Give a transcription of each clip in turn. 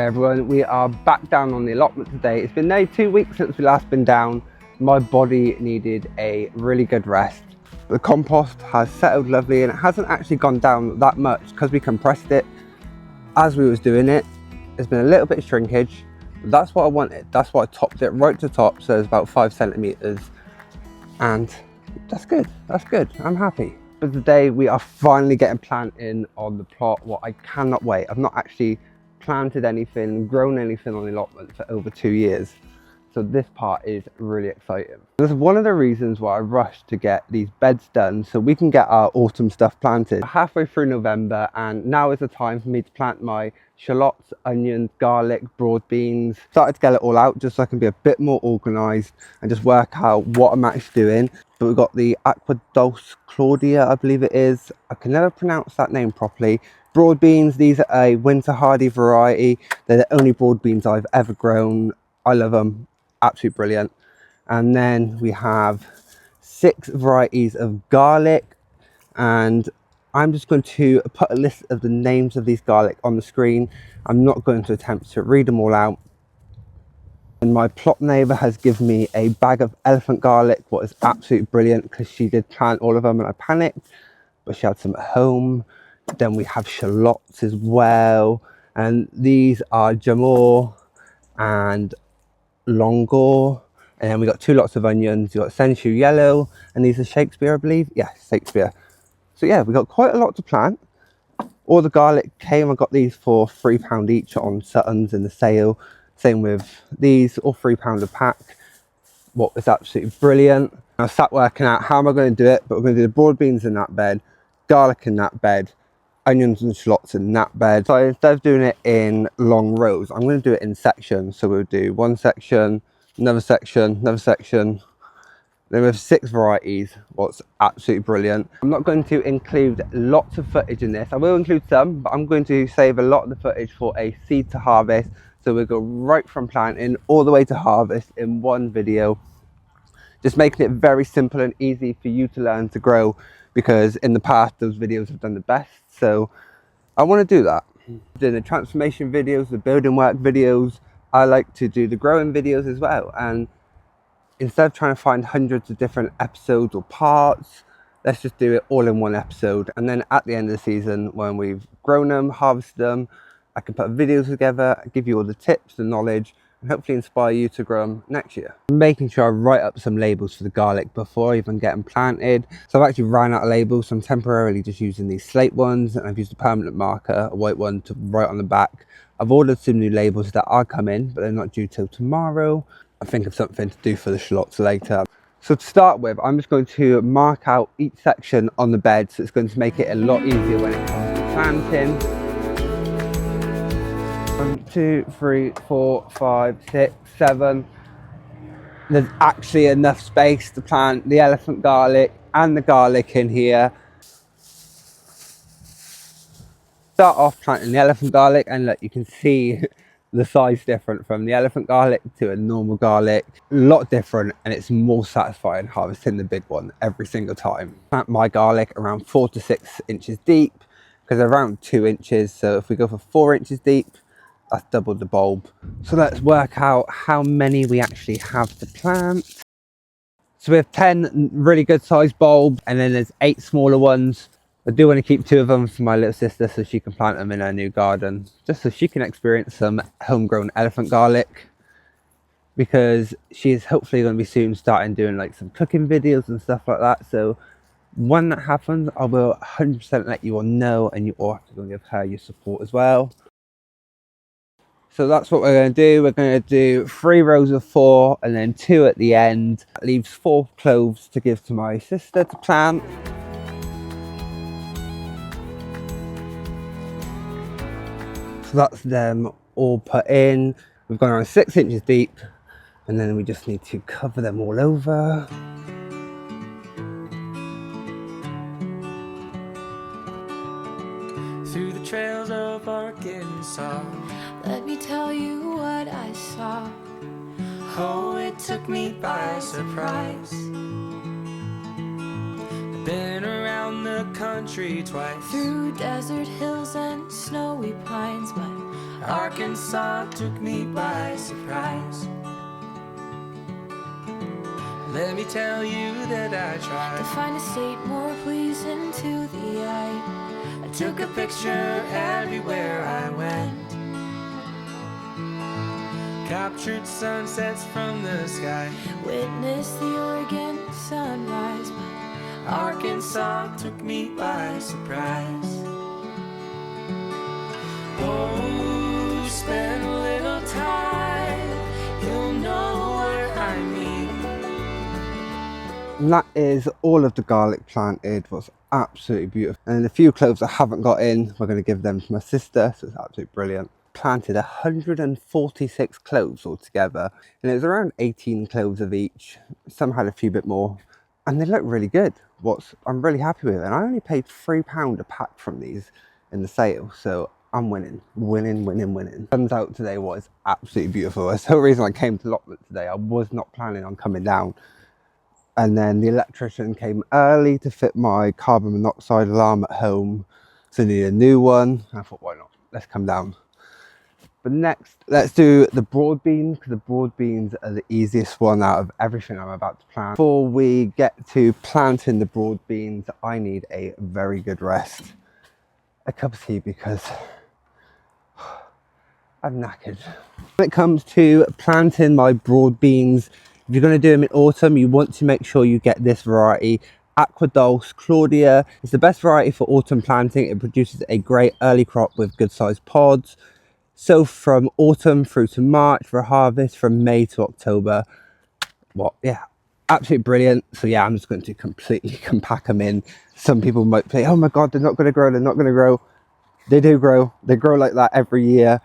Hey everyone, we are back down on the allotment today. It's been nearly 2 weeks since we last been down. My body needed a really good rest. The compost has settled lovely and it hasn't actually gone down that much because we compressed it as we was doing it. There's been a little bit of shrinkage, but that's what I wanted. That's why I topped it right to top, so it's about 5 centimeters, and that's good. That's good. I'm happy. But today we are finally getting planting on the plot. What I cannot wait. I've not actually planted anything, grown anything on the allotment for over 2 years. So this part is really exciting. This is one of the reasons why I rushed to get these beds done so we can get our autumn stuff planted. Halfway through November, and now is the time for me to plant my shallots, onions, garlic, broad beans. Started to get it all out just so I can be a bit more organised and just work out what I'm actually doing. But we've got the Aquados Claudia, I believe it is. I can never pronounce that name properly. Broad beans, these are a winter hardy variety. They're the only broad beans I've ever grown. I love them, absolutely brilliant. And then we have 6 varieties of garlic, and I'm just going to put a list of the names of these garlic on the screen. I'm not going to attempt to read them all out. And my plot neighbour has given me a bag of elephant garlic, what is absolutely brilliant because she did plant all of them and I panicked, but she had some at home. Then we have shallots as well, and these are Jamor and Longor. And then we got 2 lots of onions. You got Sensu yellow, and these are Shakespeare, I believe. Yeah, Shakespeare. So yeah, we got quite a lot to plant. All the garlic came. I got these for £3 each on Sutton's in the sale. Same with these, all £3 a pack. What was absolutely brilliant. I sat working out how am I going to do it, but we're going to do the broad beans in that bed, garlic in that bed, onions and shallots in that bed. So instead of doing it in long rows, I'm going to do it in sections. So we'll do one section, another section, another section. Then we have 6 varieties, what's absolutely brilliant. I'm not going to include lots of footage in this. I will include some, but I'm going to save a lot of the footage for a seed to harvest. So we'll go right from planting all the way to harvest in one video. Just making it very simple and easy for you to learn to grow, because in the past those videos have done the best. So I want to do that. Doing the transformation videos, the building work videos, I like to do the growing videos as well. And instead of trying to find hundreds of different episodes or parts, let's just do it all in one episode. And then at the end of the season, when we've grown them, harvested them, I can put videos together, give you all the tips, the knowledge, and hopefully inspire you to grow them next year. I'm making sure I write up some labels for the garlic before I even get them planted. So I've actually ran out of labels, so I'm temporarily just using these slate ones, and I've used a permanent marker, a white one, to write on the back. I've ordered some new labels that are coming, but they're not due till tomorrow. I think of something to do for the shallots later. So to start with, I'm just going to mark out each section on the bed, so it's going to make it a lot easier when it comes to planting. 1, 2, 3, 4, 5, 6, 7. There's actually enough space to plant the elephant garlic and the garlic in here. Start off planting the elephant garlic, and look, you can see the size different from the elephant garlic to a normal garlic. A lot different, and it's more satisfying harvesting the big one every single time. Plant my garlic around 4 to 6 inches deep, because they're around 2 inches. So if we go for 4 inches deep, that's double the bulb. So let's work out how many we actually have to plant. So we have 10 really good sized bulbs, and then there's 8 smaller ones. I do want to keep 2 of them for my little sister so she can plant them in her new garden, just so she can experience some homegrown elephant garlic, because she is hopefully going to be soon starting doing like some cooking videos and stuff like that. So when that happens, I will 100% let you all know, and you all have to go and give her your support as well. So that's what we're going to do. We're going to do 3 rows of 4 and then 2 at the end. That leaves 4 cloves to give to my sister to plant. So that's them all put in. We've gone around 6 inches deep, and then we just need to cover them all over. Through the trails of Arkansas, let me tell you what I saw. oh, it took me by surprise. I've been around the country twice, Through desert hills and snowy pines, but Arkansas took me by surprise. Let me tell you that I To tried. find a state more pleasing to the eye. I Took a picture everywhere I went. Captured sunsets from the sky. witnessed the Oregon sunrise, but Arkansas took me by surprise. Oh, spend a little time, you'll know what I mean. And that is all of the garlic planted. Was absolutely beautiful. And the few cloves I haven't got in, we're going to give them to my sister, so it's absolutely brilliant. Planted 146 cloves altogether, and it was around 18 cloves of each. Some had a few bit more, and they look really good. I'm really happy with it. And I only paid £3 a pack from these in the sale, so I'm winning. Comes out today was absolutely beautiful. That's the whole reason I came to Allotment today. I was not planning on coming down. And then the electrician came early to fit my carbon monoxide alarm at home. So I need a new one. I thought, why not? Let's come down. But next, let's do the broad beans, because the broad beans are the easiest one out of everything I'm about to plant. Before we get to planting the broad beans, I need a very good rest. A cup of tea, because I'm knackered. When it comes to planting my broad beans, if you're going to do them in autumn, you want to make sure you get this variety. Aqua Dulce Claudia is the best variety for autumn planting. It produces a great early crop with good sized pods. So from autumn through to March for harvest, from May to October. Yeah, absolutely brilliant. So yeah, I'm just going to completely compact them in. Some people might say, oh my God, they're not going to grow, they're not going to grow. They do grow. They grow like that every year.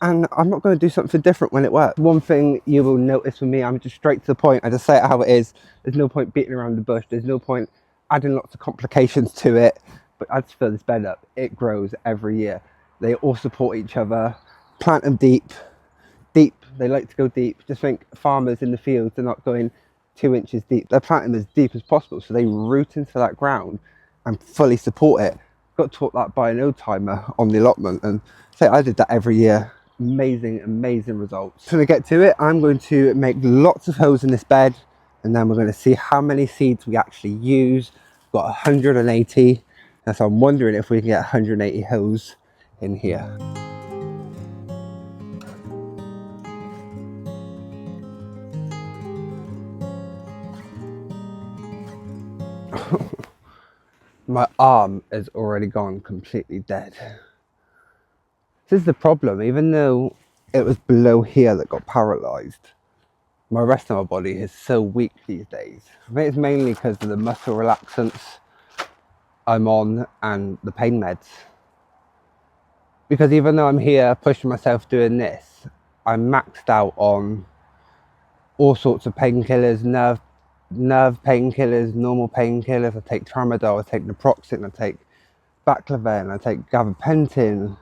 And I'm not going to do something different when it works. One thing you will notice with me, I'm just straight to the point. I just say it how it is. There's no point beating around the bush. There's no point adding lots of complications to it. But I just fill this bed up. It grows every year. They all support each other. Plant them deep. They like to go deep. Just think farmers in the fields, they're not going 2 inches deep. They're planting as deep as possible. So they root into that ground and fully support it. Got taught that by an old timer on the allotment. And say I did that every year. Amazing results. So to get to it, I'm going to make lots of holes in this bed, and then we're going to see how many seeds we actually use. We've got 180, and so I'm wondering if we can get 180 holes in here. My arm has already gone completely dead. This is the problem. Even though it was below here that got paralysed, my rest of my body is so weak these days. I think it's mainly because of the muscle relaxants I'm on and the pain meds. Because even though I'm here pushing myself doing this, I'm maxed out on all sorts of painkillers, nerve painkillers, normal painkillers. I take tramadol, I take naproxen, I take baclofen, I take gabapentin.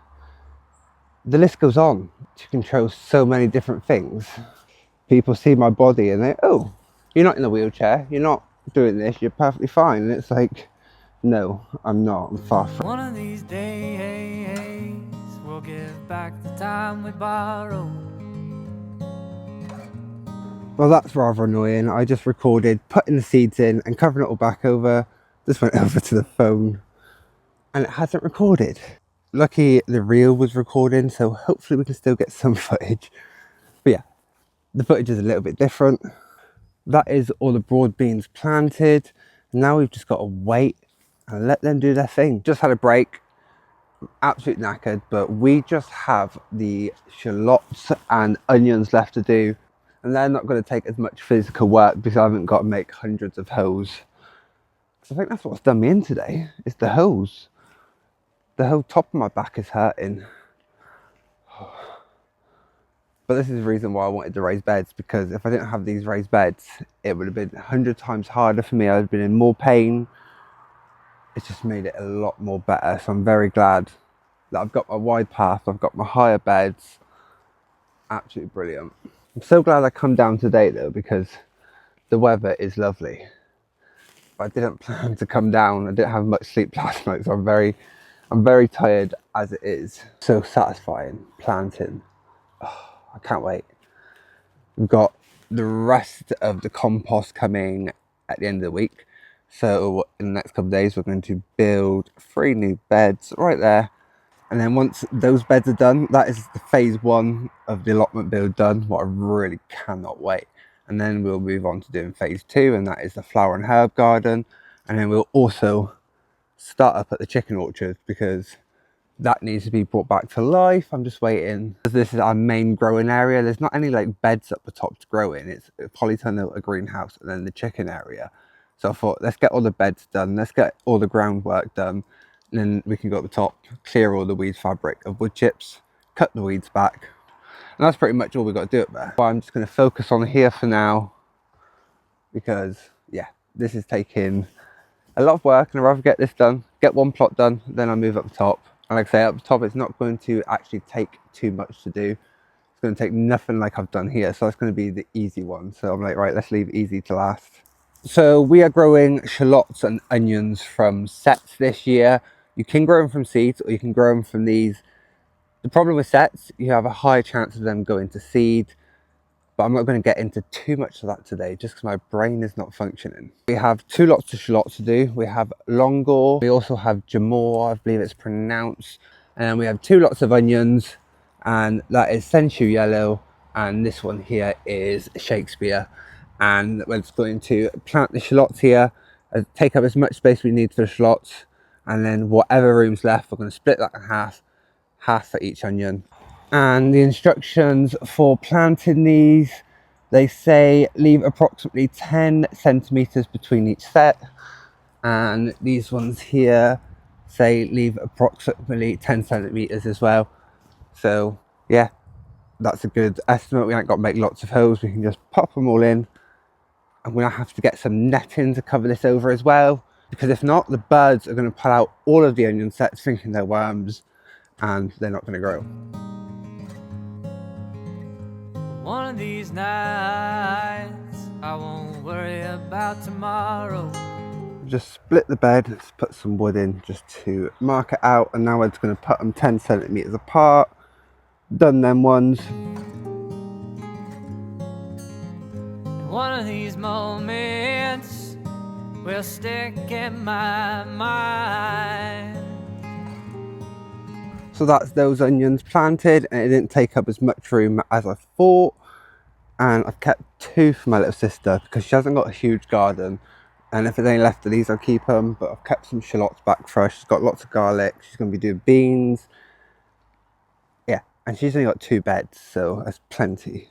The list goes on to control so many different things. People see my body and they, oh, you're not in a wheelchair, you're not doing this, you're perfectly fine. And it's like, no, I'm not, I'm far from. One of these days, we'll give back the time we borrowed. Well, that's rather annoying. I just recorded putting the seeds in and covering it all back over. Just went over to the phone and it hasn't recorded. Lucky the reel was recording, so hopefully we can still get some footage. But yeah, the footage is a little bit different. That is all the broad beans planted. Now we've just got to wait and let them do their thing. Just had a break. I'm absolutely knackered, but we just have the shallots and onions left to do. And they're not going to take as much physical work because I haven't got to make hundreds of holes. So I think that's what's done me in today, is the holes. The whole top of my back is hurting. But this is the reason why I wanted the raised beds, because if I didn't have these raised beds, it would have been 100 times harder for me. I would have been in more pain. It's just made it a lot more better. So I'm very glad that I've got my wide path, I've got my higher beds. Absolutely brilliant. I'm so glad I come down today though, because the weather is lovely. I didn't plan to come down. I didn't have much sleep last night, so I'm very I'm very tired as it is. So satisfying planting. Oh, I can't wait. We've got the rest of the compost coming at the end of the week. So in the next couple of days, we're going to build 3 new beds right there. And then once those beds are done, that is the phase 1 of the allotment build done. What I really cannot wait. And then we'll move on to doing phase 2, and that is the flower and herb garden. And then we'll also start up at the chicken orchard, because that needs to be brought back to life. I'm just waiting. This is our main growing area. There's not any like beds up the top to grow in. It's a polytunnel, a greenhouse, and then the chicken area. So I thought, let's get all the beds done. Let's get all the groundwork done. And then we can go up the top, clear all the weed fabric of wood chips, cut the weeds back. And that's pretty much all we've got to do up there. But I'm just going to focus on here for now, because yeah, this is taking a lot of work, and I'd rather get this done, get one plot done, then I'll move up the top. And like I say, up the top, it's not going to actually take too much to do. It's going to take nothing like I've done here. So that's going to be the easy one. So I'm like, right, let's leave easy to last. So we are growing shallots and onions from sets this year. You can grow them from seeds, or you can grow them from these. The problem with sets, you have a higher chance of them going to seed. But I'm not going to get into too much of that today, just because my brain is not functioning. We have 2 lots of shallots to do. We have Longor. We also have Jamor, I believe it's pronounced. And then we have 2 lots of onions, and that is Sensu Yellow. And this one here is Shakespeare. And we're just going to plant the shallots here, take up as much space we need for the shallots. And then whatever room's left, we're going to split that in half for each onion. And the instructions for planting these, they say leave approximately 10 centimeters between each set, and these ones here say leave approximately 10 centimeters as well. So yeah, that's a good estimate. We ain't got to make lots of holes, we can just pop them all in. And we'll have to get some netting to cover this over as well, because if not, the birds are going to pull out all of the onion sets thinking they're worms, and they're not going to grow. One of these nights, I won't worry about tomorrow. Just split the bed, let's put some wood in just to mark it out, and now we're just going to put them 10 centimeters apart. Done them ones. One of these moments will stick in my mind. So that's those onions planted, and it didn't take up as much room as I thought. And I've kept 2 for my little sister, because she hasn't got a huge garden. And if there's any left of these, I'll keep them. But I've kept some shallots back for her. She's got lots of garlic. She's going to be doing beans. Yeah, and she's only got 2 beds, so that's plenty.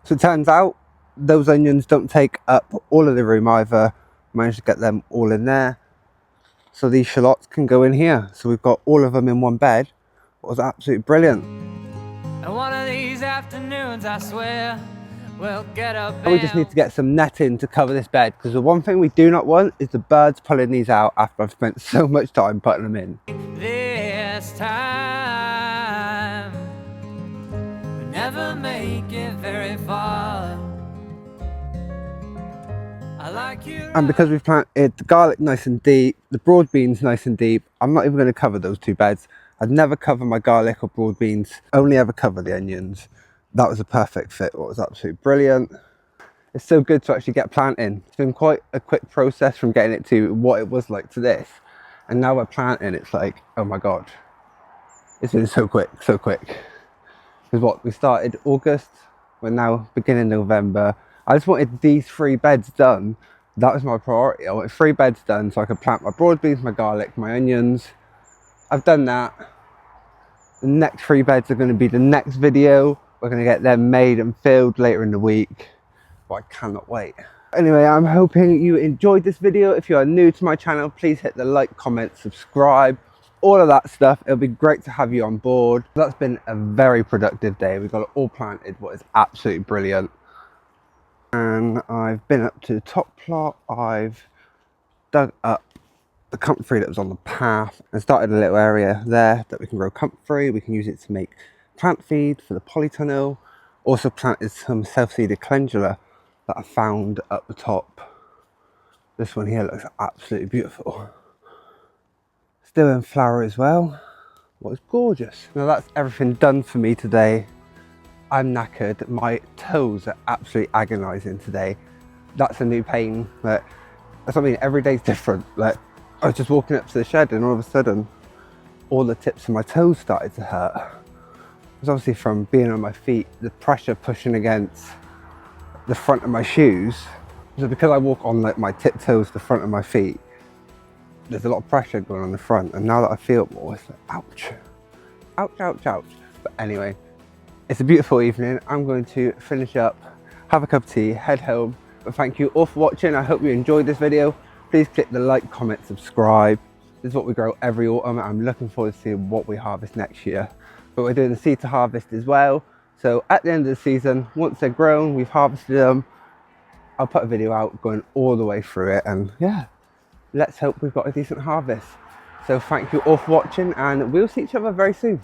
So it turns out those onions don't take up all of the room either. Managed to get them all in there. So these shallots can go in here. So we've got all of them in one bed. It was absolutely brilliant. And one of these afternoons, I swear, we'll get up. And we just need to get some netting to cover this bed, because the one thing we do not want is the birds pulling these out after I've spent so much time putting them in. This time, we never make it very far. I like you. And because we've planted the garlic nice and deep, the broad beans nice and deep, I'm not even going to cover those 2 beds. I'd never cover my garlic or broad beans, only ever cover the onions. That was a perfect fit. It was absolutely brilliant. It's so good to actually get planting. It's been quite a quick process from getting it to what it was like to this. And now we're planting, it's like, oh my God. It's been so quick, so quick. Because what, we started August, we're now beginning November. I just wanted these 3 beds done. That was my priority. I wanted 3 beds done so I could plant my broad beans, my garlic, my onions. I've done that. The next 3 beds are going to be the next video. We're going to get them made and filled later in the week. But I cannot wait. Anyway, I'm hoping you enjoyed this video. If you are new to my channel, please hit the like, comment, subscribe, all of that stuff. It'll be great to have you on board. That's been a very productive day. We've got it all planted, what is absolutely brilliant. And I've been up to the top plot. I've dug up the comfrey that was on the path and started a little area there that we can grow comfrey. We can use it to make plant feed for the polytunnel. Also planted some self-seeded calendula that I found up the top. This one here looks absolutely beautiful. It's still in flower as well. Well, it's gorgeous. Now that's everything done for me today. I'm knackered. My toes are absolutely agonising today. That's a new pain. But that's what I mean. Every day's different. Like, I was just walking up to the shed and all of a sudden, all the tips of my toes started to hurt. It's obviously from being on my feet, the pressure pushing against the front of my shoes. So because I walk on like my tiptoes, the front of my feet, there's a lot of pressure going on the front. And now that I feel it more, it's like, ouch, ouch, ouch, ouch. But anyway, it's a beautiful evening. I'm going to finish up, have a cup of tea, head home. But thank you all for watching. I hope you enjoyed this video. Please click the like, comment, subscribe. This is what we grow every autumn. I'm looking forward to seeing what we harvest next year. But we're doing the seed to harvest as well. So at the end of the season, once they're grown, we've harvested them, I'll put a video out going all the way through it. And yeah, let's hope we've got a decent harvest. So thank you all for watching and we'll see each other very soon.